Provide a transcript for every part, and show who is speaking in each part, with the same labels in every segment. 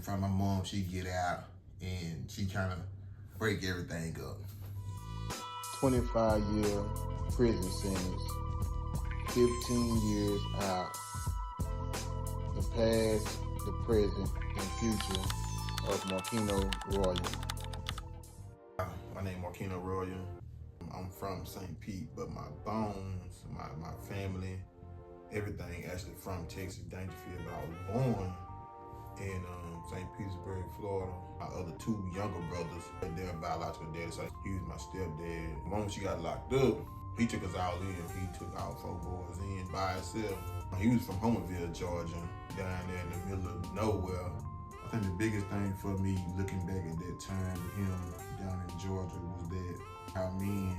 Speaker 1: From my mom, she get out and she kind of break everything up.
Speaker 2: 25-year prison sentence, 15 years out. The past, the present, and future of Markeno Royal.
Speaker 1: My name is Markeno Royal. I'm from St. Pete, but my bones, my family, everything actually from Texas, Dangerfield. But I was born in St. Petersburg, Florida. My other two younger brothers, they're biological daddy, so he was my stepdad. The moment she got locked up, he took us all in. He took all 4 boys in by himself. He was from Homerville, Georgia, down there in the middle of nowhere. I think the biggest thing for me looking back at that time with him down in Georgia was that our men,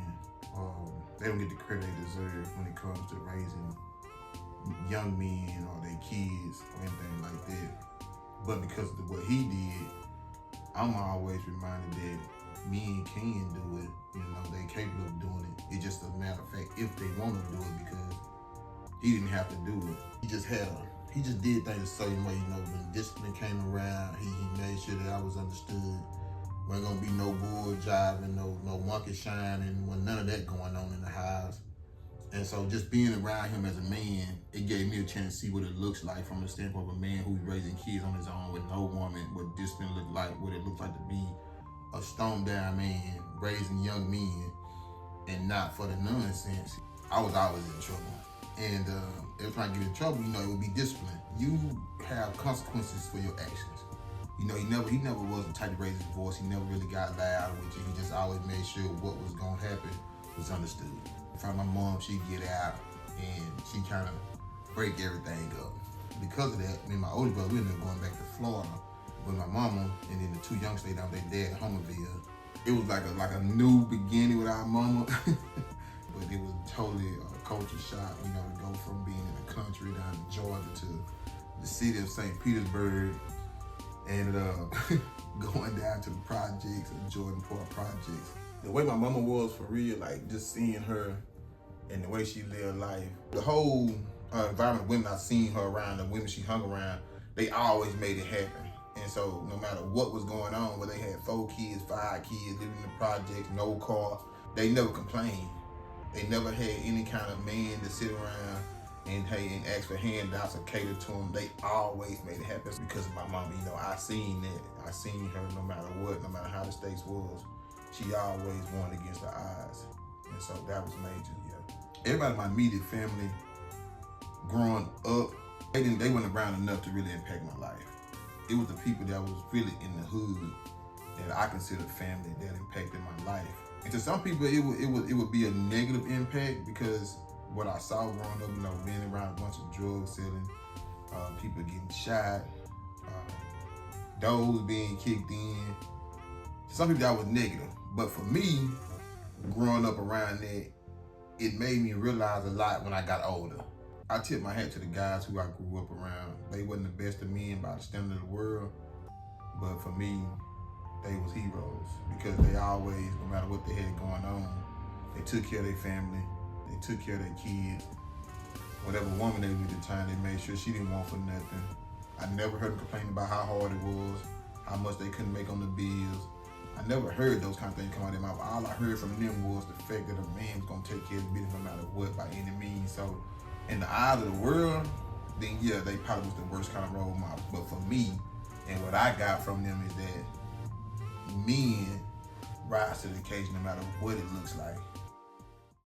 Speaker 1: they don't get the credit they deserve when it comes to raising young men or their kids or anything like that. But because of what he did, I'm always reminded that men can do it. You know, they're capable of doing it. It's just a matter of fact if they want to do it, because he didn't have to do it. He just did things a certain way. You know, when discipline came around, he made sure that I was understood. Wasn't gonna be no bull jiving, no monkey shining, wasn't none of that going on in the house. And so just being around him as a man, it gave me a chance to see what it looks like from the standpoint of a man who's raising kids on his own with no woman, what discipline looked like, what it looks like to be a stoned down man, raising young men, and not for the nonsense. I was always in trouble. And every time I get in trouble, you know, it would be discipline. You have consequences for your actions. You know, he never was the type to raise his voice. He never really got loud with you. He just always made sure what was gonna happen was understood. From my mom, she'd get out and she kind of break everything up. Because of that, me and my older brother, we ended up going back to Florida with my mama, and then the 2 young stayed down with their dad in Homerville. It was like a new beginning with our mama, but it was totally a culture shock, you know, to go from being in the country down in Georgia to the city of St. Petersburg, and going down to the projects, the Jordan Park projects. The way my mama was for real, like just seeing her and the way she lived life, the whole environment of women I seen her around, the women she hung around, they always made it happen. And so no matter what was going on, whether they had 4 kids, 5 kids, living in the projects, no car, they never complained. They never had any kind of man to sit around and ask for handouts or cater to them. They always made it happen because of my mama. You know, I seen that. I seen her no matter what, no matter how the stakes was. She always won against the odds. And so that was major, yeah. Everybody in my immediate family, growing up, they weren't around enough to really impact my life. It was the people that was really in the hood that I considered family that impacted my life. And to some people, it would be a negative impact because what I saw growing up, you know, being around a bunch of drug selling, people getting shot, doors being kicked in. Some people that was negative. But for me, growing up around that, it made me realize a lot when I got older. I tip my hat to the guys who I grew up around. They wasn't the best of men by the standard of the world, but for me, they was heroes because they always, no matter what they had going on, they took care of their family, they took care of their kids. Whatever woman they was at the time, they made sure she didn't want for nothing. I never heard them complain about how hard it was, how much they couldn't make on the bills. I never heard those kind of things come out of their mouth. All I heard from them was the fact that a man was gonna take care of the business no matter what, by any means. So in the eyes of the world, then yeah, they probably was the worst kind of role model. But for me, and what I got from them is that men rise to the occasion no matter what it looks like.